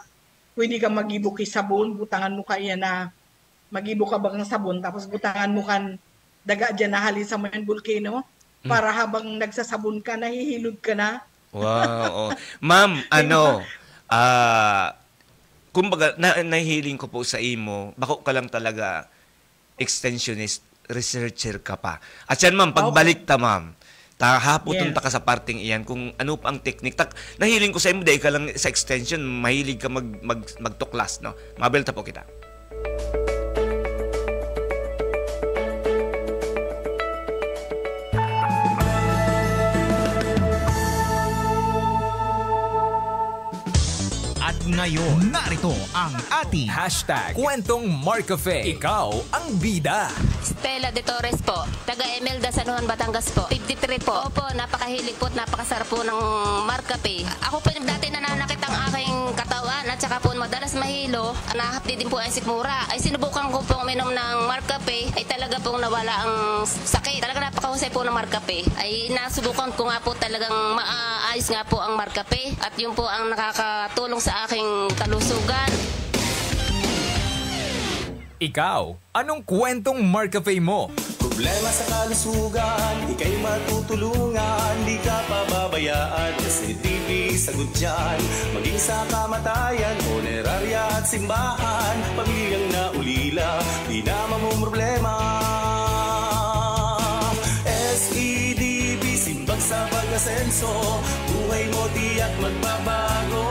pwede ka mag-ibo kay sabon, butangan mo ka yan na mag-ibo ka bang sabon, tapos butangan mo kan daga dyan na halin sa mga volcano, para habang nagsasabon ka, nahihilod ka na. Wow. Ma'am, kumbaga, nahihiling ko po sa imo, bako ka lang talaga extensionist, researcher ka pa. At yan, ma'am, pagbalik ta, ma'am, Haputon ta ka sa parting iyan kung ano pa ang technique. Nahiling ko sa imo dahil ka lang sa extension, mahilig ka magtuklas, no? Mabelta po kita. Ngayon, narito ang ating #Kwentong Marcafe. Ikaw ang bida. Stella de Torres po, taga Emelda, San Juan, Batangas po. 53 po. Opo, napakahilig po at napakasarap po ng Marcafe. Ako po dati nananakit ang aking katawan at saka po madalas mahilo. Nahapdi din po ang sikmura. Ay sinubukan ko pong uminom ng Marcafe ay talaga pong nawala ang sakit. Talaga napakahusay po ng Marcafe. Ay nasubukan ko nga po talagang maayos nga po ang Marcafe at yun po ang nakakatulong sa aking kalusugan. Ikaw, anong kwentong Marcafe mo? Problema sa kalusugan, ika'y matutulungan, di ka pababayaan, kasi TV sagot dyan. Maging sa kamatayan, punerarya at simbahan, pamilyang naulila, di na mamumroblema. SEDB, simbag sa pag-asenso, buhay mo tiyak magbabago.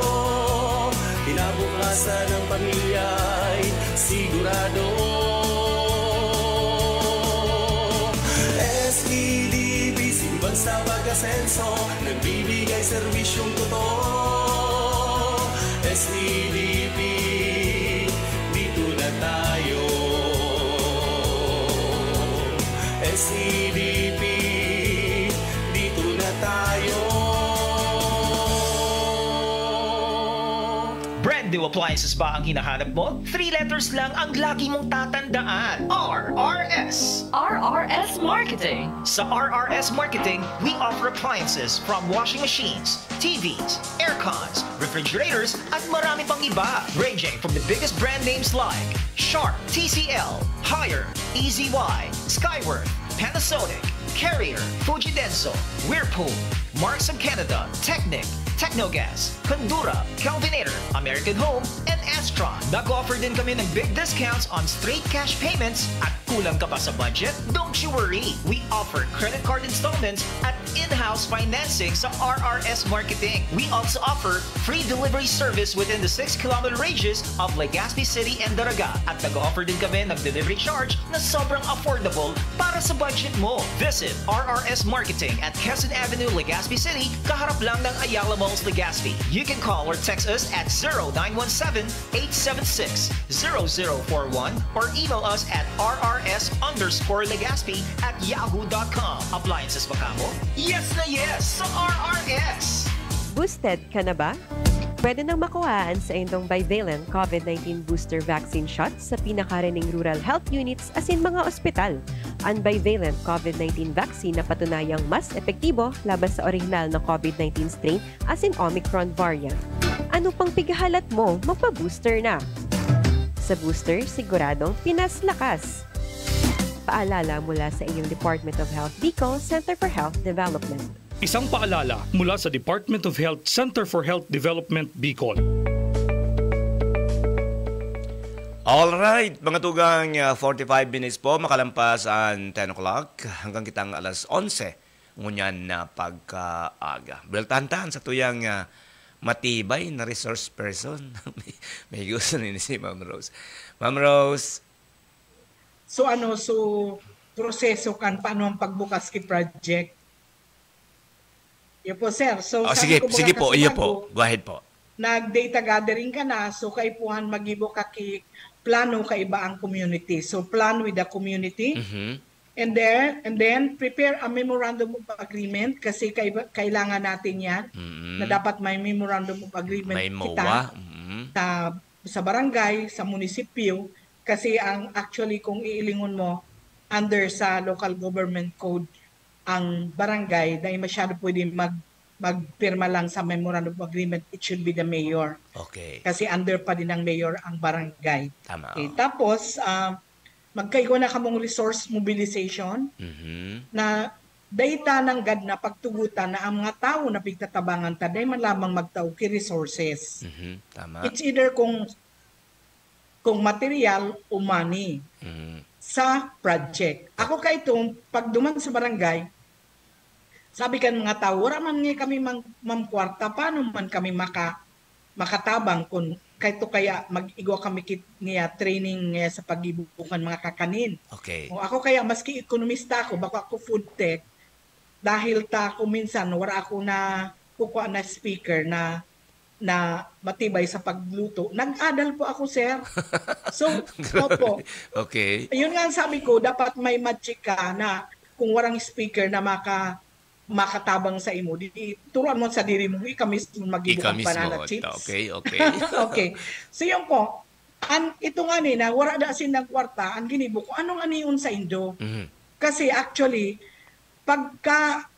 Kinabukasan ng pamilya ay sigurado. SEDB, simbang sa pag-asenso, nagbibigay serbisyong totoo. SEDB, dito na tayo. SEDB, dito na tayo. brand new appliances ba ang hinahanap mo? 3 letters lang ang lagi mong tatandaan. RRS. RRS Marketing. Sa RRS Marketing, we offer appliances from washing machines, TVs, aircons, refrigerators, at marami pang iba. Ranging from the biggest brand names like Sharp, TCL, Haier, EZY, Skyworth, Panasonic, Carrier, Fujidenso, Whirlpool, Marks of Canada, Technic, Technogas, Condura, Calvinator, American Home, and Astron. Nag-offer din kami ng big discounts on straight cash payments at kulang ka pa sa budget? Don't you worry! We offer credit card installments at in-house financing sa RRS Marketing. We also offer free delivery service within the 6-kilometer radius of Legazpi City and Daraga. At nag-offer din kami ng delivery charge na sobrang affordable para sa budget mo. Visit RRS Marketing at Quezon Avenue, Legazpi City, kaharap lang ng Ayala Malls, Legazpi. You can call or text us at 0917-876-0041 or email us at rrs_Legazpi@yahoo.com. Appliances ba kamo? Yes na yes sa RRS! Boosted ka na ba? Pwede nang makuhaan sa inyong bivalent COVID-19 booster vaccine shots sa pinakarining rural health units as in mga ospital. Ang bivalent COVID-19 vaccine na patunayang mas epektibo laban sa orihinal na COVID-19 strain as in Omicron variant. Ano pang pigahalat mo? Magpa-booster na! Sa booster, siguradong Pinas lakas! Paalala mula sa inyong Department of Health Bicol Center for Health Development. Isang paalala mula sa Department of Health Center for Health Development, Bicol. Alright, mga tugang 45 minutes po, makalampas ang 10 o'clock hanggang kitang alas 11. Ngunyan na pagkaaga. Beltantahan sa tuyang matibay na resource person. May gusto ni si Ma'am Rose. Ma'am Rose. So proseso kan paano ang pagbukas ki project? Iyo po, sir. So, sige po, iyo po. Go ahead po. Nag-data gathering ka na, so kaipuhan magibo ka ki plano ka iba ang community. So, plan with the community. Mm-hmm. And then, prepare a memorandum of agreement kasi kailangan natin yan na dapat may memorandum of agreement may kita sa barangay, sa munisipyo. Kasi actually, kung iilingon mo, under sa local government code, ang barangay, dahil masyado pwede magpirma lang sa memorandum of agreement, it should be the mayor. Okay. Kasi under pa din ng mayor ang barangay. Tama. Okay. Tapos, magkaigo na kamong resource mobilization na data ng GAD na pagtugutan na ang mga tao na pigtatabangan ta, dahil man lamang magtao ki resources. Tama. It's either kung material o money sa project. Ako kay itong, pag duman sa barangay, sabi kan mga tao, wala man nga kami mamkwarta, paano man kami makatabang kung kahit kaya mag-igwa kami niya training niya sa pag-ibukan mga kakanin. Okay. O ako kaya, maski ekonomista ako, baka ako food tech, dahil ako minsan, wala ako na kukuha na speaker na matibay sa pagluto. Nag-adal po ako, sir. So, opo. Okay. Yun nga ang sabi ko, dapat may magic ka na kung warang speaker na makatabang sa imo, turuan mo sa diri mo, ika mismo mag-ibukang banana chips. Okay. Okay. So yun po, ito nga na, wala na sin nagkwarta, ang ginibo ko, anong aniyon sa Indo? Kasi actually, pagka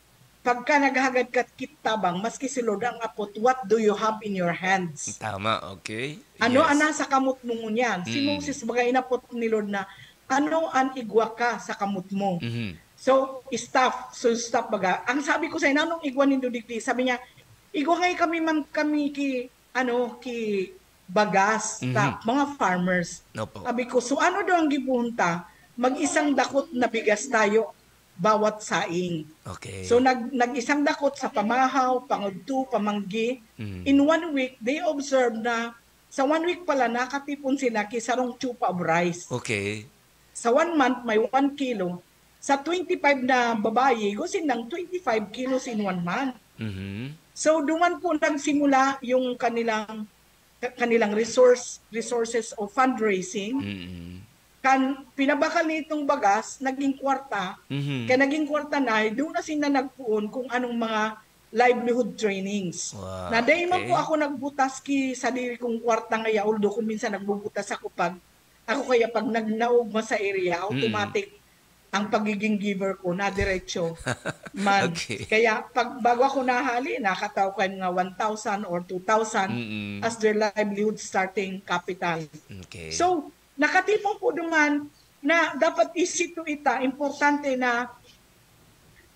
naghagad ka kitabang, maski si Lord ang apot, what do you have in your hands? Tama, okay. Ano ana sa kamot mo ngunyan? Si Moses bagay inapot ni Lord na, ano an igwa ka sa kamot mo? So, staff baga. Ang sabi ko sa ina, anong igwa nindo digdi? Sabi niya, igwa ngay kami ki bagas, mga farmers. Sabi ko, so ano daw ang gipunta? Mag-isang dakot na bigas tayo bawat saing. Okay. So nag-isang dakot sa pamahaw, pangudto, pamanggi. In 1 week, they observed na sa 1 week pala nakatipon sila kisarong chupa of rice. Okay. Sa 1 month, may 1 kilo. Sa 25 na babae, gusin ng 25 kilos in 1 month. So duman po nagsimula yung kanilang resources of fundraising. Pinabakal nitong bagas, naging kwarta. Kaya naging kwarta na, doon na sila nagpuon kung anong mga livelihood trainings. Wow, na dahil man po ako nagbutas sa diri kong kwarta ngaya, although kung minsan nagbubutas ako pag nagnaog mo sa area, automatic ang pagiging giver ko na diretso man. Kaya bago ako nahali, nakataw ko nga 1,000 or 2,000 as their livelihood starting capital. Okay. So, nakatipon po duman na dapat isip to ita, importante na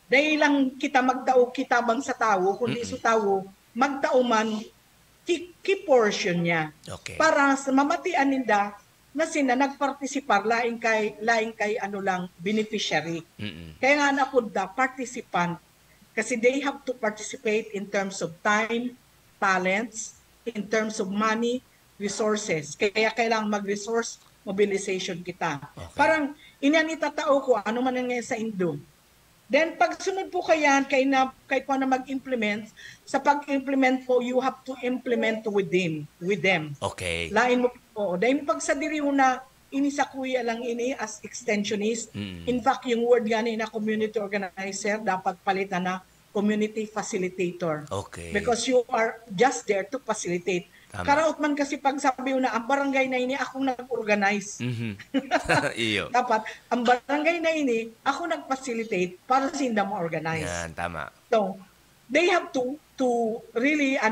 dahil lang kita magtao kitabang sa tao, kundi sa tao, magtao man ki-portion niya. Okay. Para sa mamatian ninda na sina nagpartisipar laing kay ano lang beneficiary. Kaya nga napudda participant kasi they have to participate in terms of time, talents, in terms of money, resources. Kaya kailangan mag-resource mobilization kita. Okay. Parang inanitatao ko ano man nangyayari sa Indo. Then pag sunod po kayan kahit pa na mag-implement, sa pag-implement po you have to implement with them. Okay. Lain mo po. Dahil pag sa diri mo na sa kuya lang ini as extensionist. In fact, yung word gani na community organizer dapat palitan na community facilitator. Okay. Because you are just there to facilitate. Tama. Karaot man kasi pag sabi na ang barangay na ini akong nag-organize. Iyo. Dapat ang barangay na ini ako nag-facilitate para sila ma-organize. Yan, tama. So, they have to really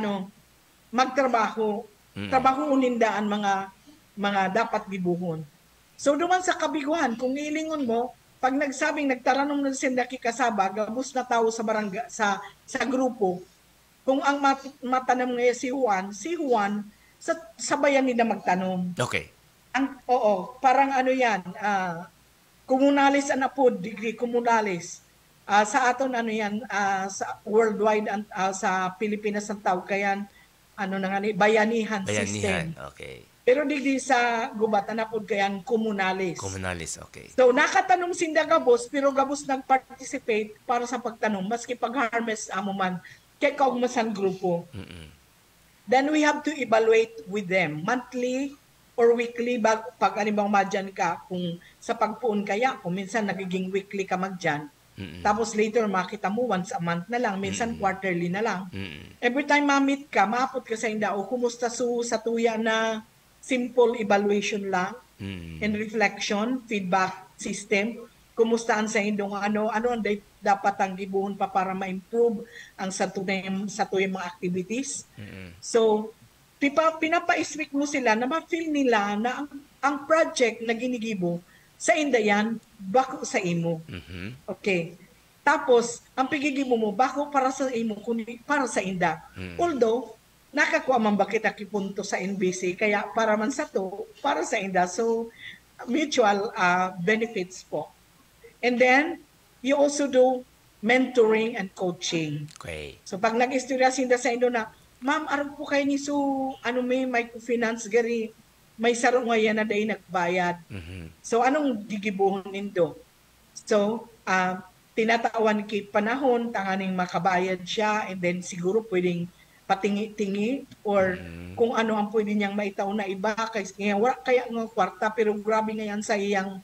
magtrabaho. Trabaho unindaan mga dapat gibuhon. So duman sa kabiguan, kung ilingon mo, pag nagtaranong na sila kikasaba, gabos na tao sa barangay sa grupo. Kung ang matanong ngayon si Juan sa bayan nila magtanong. Okay. Parang ano yan, komunalis anapod, degree komunalis. Sa aton ano yan, sa worldwide, sa Pilipinas ang tawag kayan, bayanihan system. Okay. Pero digdi sa gubat anapod kayan, komunalis. Komunalis, okay. So nakatanong sinda gabos, pero gabos nag-participate para sa pagtanong, maski pag-harvest amo man, kaya kaugmasan grupo. Then we have to evaluate with them monthly or weekly pag anibang madyan ka kung sa pagpuon kaya kung minsan nagiging weekly ka magdyan. Tapos later makita mo once a month na lang, minsan quarterly na lang. Every time ma-meet ka, maapot ka sa indao, kumusta sa tuya na simple evaluation lang and reflection, feedback system. Kumusta ang sa indong ano ang dapat ang gibuhon pa para ma-improve ang sa tuyang mga activities. So, pinapa-speak mo sila na ma-feel nila na ang project na ginigibo sa indayan, bako sa imo. Okay. Tapos, ang pigigibo mo, bako para sa imo, kundi para sa inda. Although, nakakuha man ba kita kipunto sa NBC, kaya para man sa to, para sa inda. So, mutual benefits po. And then, you also do mentoring and coaching. Okay. So pag nag-istorya sinda sa Indo na, ma'am, aram po kayo ni so, may microfinance gari, may saro ngayon na day nagbayad. So anong gigibuhon nindo? So, tinatawan kay panahon, tanganing makabayad siya, and then siguro pwedeng patingi-tingi or kung ano ang pwede niyang maitaw na iba kaya wala kaya ng kwarta pero grabe ngayon sa iyang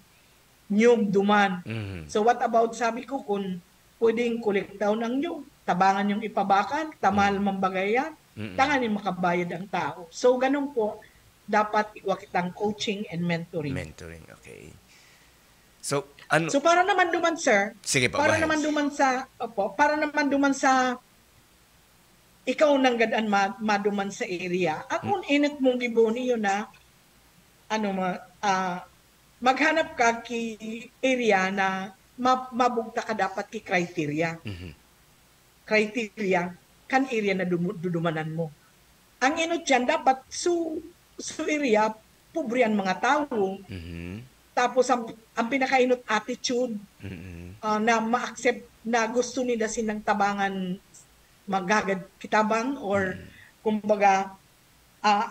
nyug duman. So what about sabi ko kung pwedeng kolektaw ng nyug, tabangan yung ipabakan, tamal mambagayan, tanganing makabayad ang tao. So ganun po dapat iwa kitang coaching and mentoring. Mentoring, okay. So ano? So para naman duman sir, sige pa, para naman duman sa ikaw nang gadaan maduman sa area. Akong init mong giboni yun na maghanap ka ki area na mabugta ka dapat ki criteria. Criteria kan area na dudumanan mo. Ang inot dyan dapat su area pobrian mga tao. Tapos ang pinakainot attitude na ma-accept na gusto nila sinang tabangan magagad kitabang or kumbaga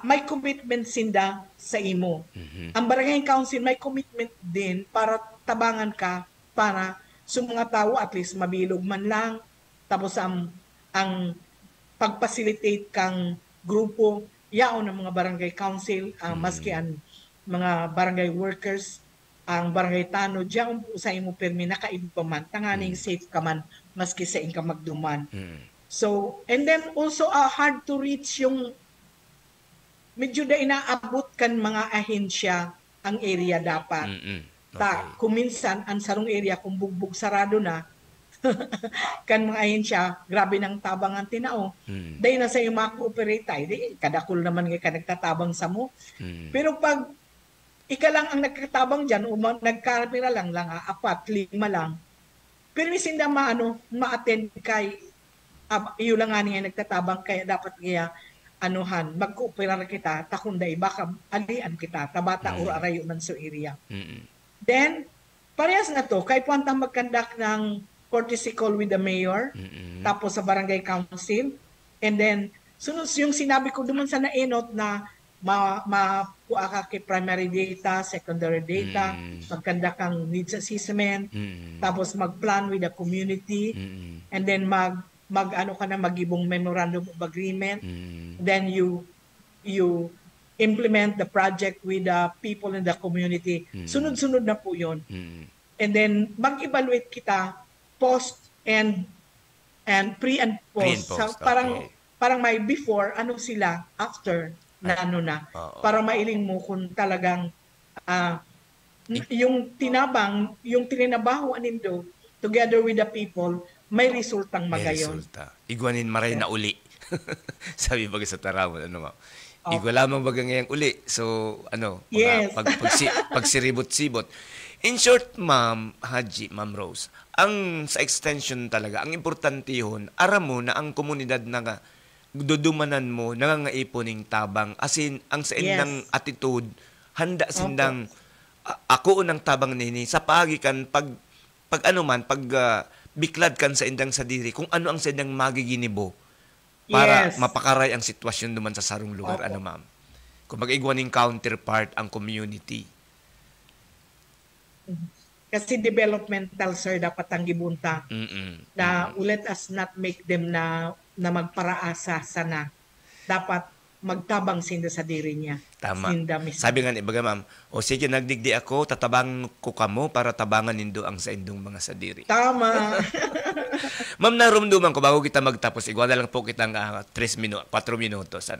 may commitment sinda sa imo. Ang barangay council may commitment din para tabangan ka para sa mga tao at least mabilog man lang. Tapos ang pag-facilitate kang grupo yaon ng mga barangay council maski ang mga barangay workers ang barangay tanod diyan sa imo permi nakaiba man tanganing safe ka man maski sa inka magduman. So, and then also hard to reach yung medyo na inaabot kan mga ahensya ang area dapat. Okay. Kuminsan, ang sarong area kung bugbog sarado na, kan mga ahensya, grabe ng tabang ang tinao. Dahil na sa iyo maka-cooperate tayo, kadakul naman nga ka nagtatabang sa mo. Pero pag ika lang ang nagkatabang dyan, o nagkarapira lang, 4, 5 lang, pero isinda ma-attend kay iyo lang nga niya nagtatabang kaya dapat kaya mag-cooperar kita takunday baka alian kita tabata or arayo man sa area. Then parehas na to kay puantang magkandak ng courtesy call with the mayor tapos sa barangay council and then sunod yung sinabi ko duman sa naenot na makuha ka kay primary data, secondary data, magkandak ang needs assessment, tapos mag-plan with the community, and then magibong memorandum of agreement, then you implement the project with the people in the community. Sunod-sunod na po yun. And then mag-evaluate kita post and pre and post. Parang may before, sila after na para mailing mo kung talagang yung tininabaho nindo together with the people may resultang magayon. Igwanin maray na uli. Sabi baga sa tarawon, igwa lamang baga ngayang uli. So, yes. Pagsiribot-sibot. In short, Ma'am Haji, Ma'am Rose, sa extension talaga, ang importante yun, aram mo na ang komunidad na dudumanan mo, nangangaiponing tabang. As in, ang sa indang attitude, handa sindang, ako unang tabang nini, sa pagikan, pag biklad kan sa indang sadiri kung ano ang sa indang magiginibo para mapakaray ang sitwasyon duman sa sarong lugar. Ma'am? Kung mag-igwaning counterpart ang community. Kasi developmental, sir, dapat ang gibunta na let us not make them na magparaasa sana. Dapat magtabang sinda sa diri niya. Tama. Sabi nga ni baga, ma'am, sige, nagdigdi ako, tatabang ko kamo para tabangan nindo ang sa indong mga sadiri. Tama. Ma'am, narumduman ko bago kita magtapos, igwa na lang po kitang 4 minutos.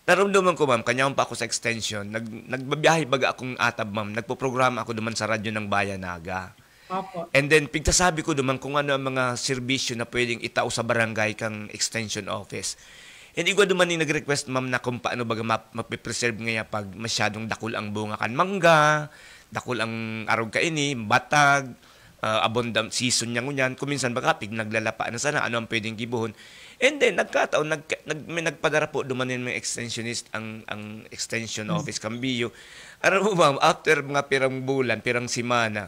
Narumduman ko, ma'am, kanyang pa ako sa extension, nagbabiyahe baga akong atab, ma'am, nagpo-programa ako duman sa radyo ng Bayanaga. Opo. And then, pigtasabi ko duman kung ano ang mga serbisyo na pwedeng itao sa barangay kang extension office. Hindi ko duman yung nag-request, ma'am, na kung paano baga mapipreserve ngayon pag masyadong dakul ang bunga kan mangga, dakul ang arog kaini, batag, abundant season niya ngunyan. Kung minsan baga, naglalapa na sana, ano ang pwedeng gibuhon. And then, nagkataon, may nagpadara po duman yung mga extensionist, ang extension office, Cambillo. Aram mo, ma'am, after mga pirang bulan, pirang simana,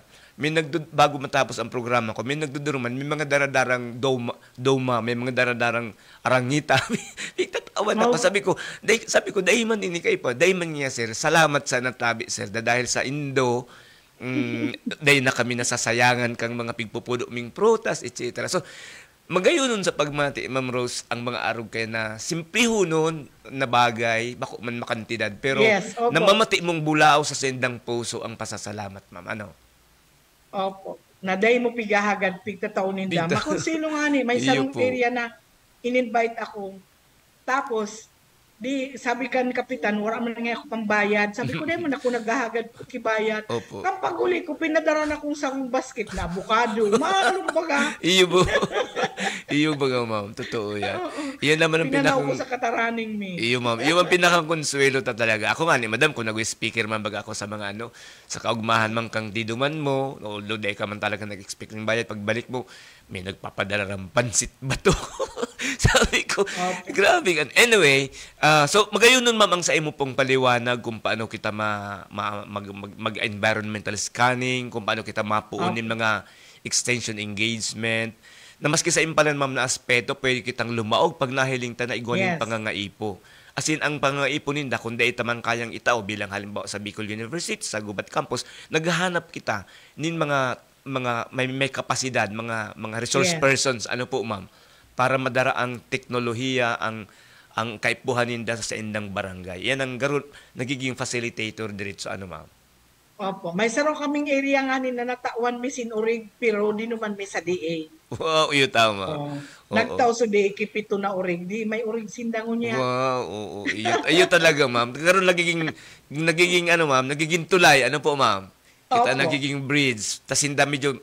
bago matapos ang programa ko, may nagduduruman, may mga daradarang doma, may mga daradarang arangita. Tatawa ako. Sabi ko, dahil man ini kayo po, dahil man niya, sir, salamat sa natabi, sir, dahil sa Indo, dahil na kami nasasayangan kang mga pigpupudo ming prutas, etc. So, magayon nun sa pagmati, Ma'am Rose, ang mga arog kayo na simpliho nun na bagay, bako man makantidad, pero namamati mong bulao sa sendang puso ang pasasalamat, ma'am. Ano? Opo. Na dahil mo pigahagad, pigtataunin da. Makonsilo nga ni, may sarong area na in-invite ako. Tapos, sabi kan kapitan, wala man nga ako pambayad. Sabi ko, dahil mo na ako naghahagad kibayad. Ang paguli ko, pinadaran akong sarong basket na avocado. Maalong baga. Iyo ba ma'am? Totoo yan. Iyan naman ang pinanaw ko sa kataraning mi. Iyo ma'am. Iyo ang pinakang-konsuelo talaga. Ako nga ni madam, kung nag-speaker man baga ako sa mga sa kaugmahan man kang diduman mo, although dahil ka man talaga nag-expect ng bayad, pagbalik mo, may nagpapadala ng pansit bato. Sabi ko, grabe. Anyway, so magayon nun ma'am ang sa imo pong paliwanag kung paano kita mag-environmental scanning, kung paano kita mapuunin mga extension engagement, na maski sa impalan ma'am na aspeto, pwede kitang lumaog pag nahiling ta na iguaning pangangaipo. As in, ang pangangaipo ninda, kung dahil tamang kayang itao bilang halimbawa sa Bicol University, sa Gubat Campus, naghahanap kita nin mga may kapasidad, mga resource persons, ano po ma'am, para madara ang teknolohiya, ang kaipuhan ninda sa indang barangay. Yan ang nagiging facilitator diretso, ano ma'am. Opo. May sarong kaming area nga ni na natawan mi sinurig, pero di naman mi sa DA. Wow, iyo tama. Nagtaw sa DA, kipito na urig. Di may urig sindangon niya. Wow, oo. Iyo talaga ma'am. Karon nagiging ma'am, nagiging tulay. Ano po ma'am? Kita nagiging bridge. Tas hindi medyo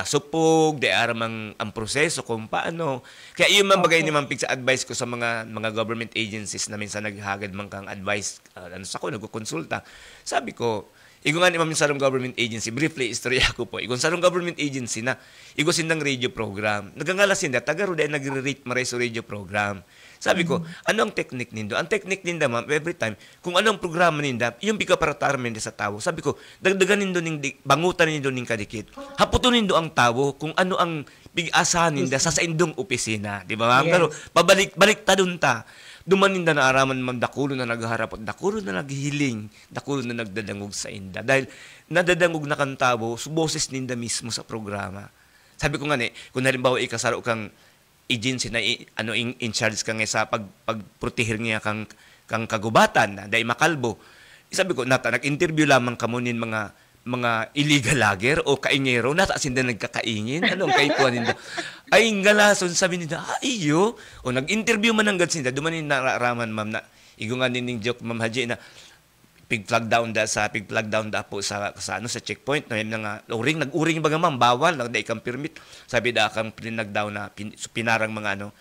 supog, di aramang ang proseso kung paano. Kaya yun man bagay ni ma'am Pig sa advice ko sa mga government agencies na minsan naghagad man kang advice. Sa ko, nagkukonsulta. Sabi ko, igo nga ni ma'am sarong government agency, briefly, istorya ko po. Igo sarong government agency na, igo sindang radio program. Nagangalasin na, tagaro dahil nagre-rate maray sa radio program. Sabi ko, ano ang technique nindo? Ang technique ninda, ma'am, every time, kung anong programa ninda, yung bika para tarmen sa tao. Sabi ko, dagdagan nindo bangutan nindo ning kadikit. Haputon nindo ang tao kung ano ang big-asahan ninda sa indong opisina. Di ba, ma'am? Pero, pabalik ta dun ta. Dumaninda na araman ma'am, dakulo na nagharap at dakulo na naghihiling, dakulo na nagdadangog sa inda. Dahil nadadangog na kang tabo, boses ninda mismo sa programa. Sabi ko nga kung halimbawa ikasaro kang agency na in charge ka nga sa pagprotehir niya kang kagubatan, dahil makalbo. Sabi ko, nag-interview lamang kamo nin mga illegal lager o kaingero, natasin na nagkakaingin. Anong kaipuan ninda? Ay, ngalason, sabi nila, iyo. O nag-interview man ang gansinda, dumanin nararaman, ma'am, na igo nga nining joke, ma'am Haji, na pig-flag down da po sa checkpoint, na yung nag-uring baga, ma'am, bawal, nagda ikang permit. Sabi da kang pinag-down na pinarang mga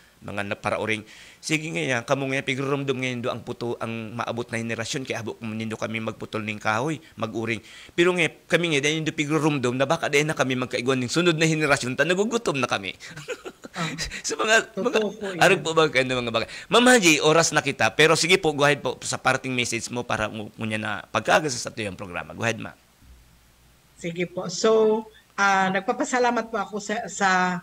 para-uring. Sige nga, kamo nga, pigurumdum ngayon do ang puto, ang maabot na henerasyon, kaya abot nindo kami magputol ng kahoy, mag-uring. Pero nga, kami nga, dahil nindo pigurumdum, na baka dahil na kami magkaiguan ng sunod na henerasyon, nagugutom na kami. Sa mga arag po ba kayo ng mga bagay. Ma'am Haji, oras na kita, pero sige po, go ahead po sa parting message mo para munya na pagkagas sa tuyong programa. Go ahead, ma'am. Sige po. So, nagpapasalamat po ako sa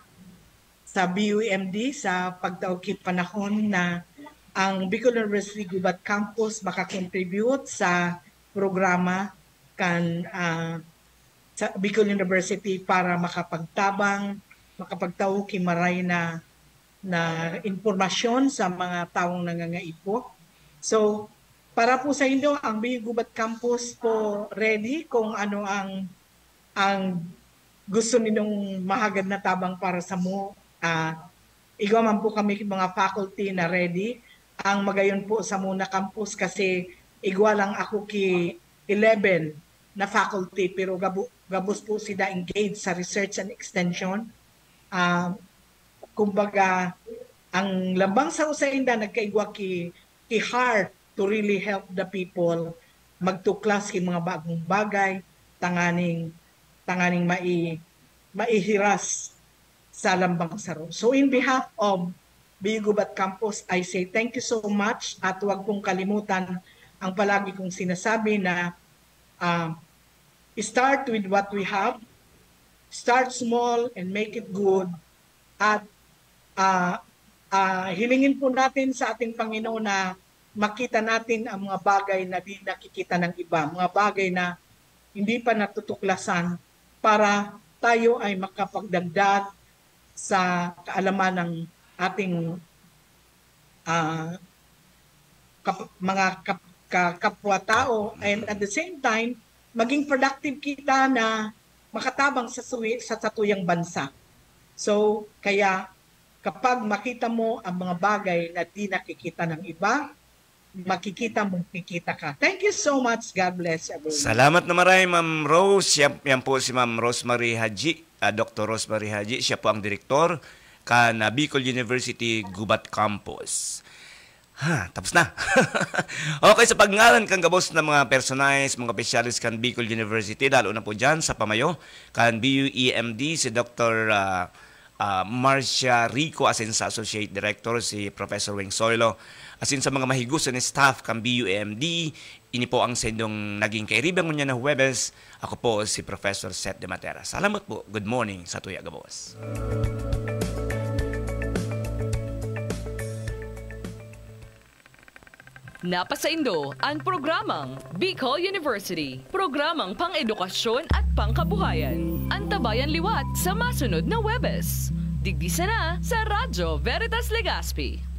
BUMD sa pagtaukit panahon na ang Bicol University Gubat Campus makakontribute sa programa sa Bicol University para makapagtaw kimaray na impormasyon sa mga taong nangangaipo. So, para po sa inyo, ang BU Gubat Campus po ready kung ano ang gusto ninyong mahagad na tabang para sa mo. Igaman po kami mga faculty na ready. Ang magayon po sa Muna Campus kasi igwa lang ako ki 11 na faculty pero gabos po sila engaged sa research and extension. Kumbaga, ang lambang sa usainda nagkaigwa ki heart to really help the people magtuklas ki mga bagong bagay, tanganing maihiras sa lambang saro. So in behalf of BU Gubat Campus, I say thank you so much at huwag pong kalimutan ang palagi kong sinasabi na start with what we have start small and make it good. At hilingin po natin sa ating Panginoon na makita natin ang mga bagay na di nakikita ng iba, mga bagay na hindi pa natutuklasan para tayo ay makapagdagdag sa kaalaman ng ating mga kapwa-tao, and at the same time, maging productive kita na makatabang sa satuyang bansa. So, kaya kapag makita mo ang mga bagay na di nakikita ng iba, makikita mong kikita ka. Thank you so much. God bless everyone. Salamat na marami, Ma'am Rose. Yan po si Ma'am Rosemary Haji, Dr. Rosemary Haji. Siya po ang direktor kan Bicol University Gubat Campus. Tapos na. Okay, sa pagngalan kang gabos ng mga personalis, mga specialist kan Bicol University, lalo na po dyan sa Pamayo, kan BUEMD, si Dr. Marcia Rico, asin sa Associate Director, si Professor Wing Soilo, asin sa mga mahigusan ni staff kan BUEMD. Ini po ang sendong naging kairibang niya na Huwebes. Ako po si Professor Seth de Matera. Salamat po. Good morning sa Tuya Gabos. Napasaindo ang programang Bicol University. Programang pang-edukasyon at pangkabuhayan. Antabayan liwat sa masunod na Huwebes. Digdisa na sa Radyo Veritas Legazpi.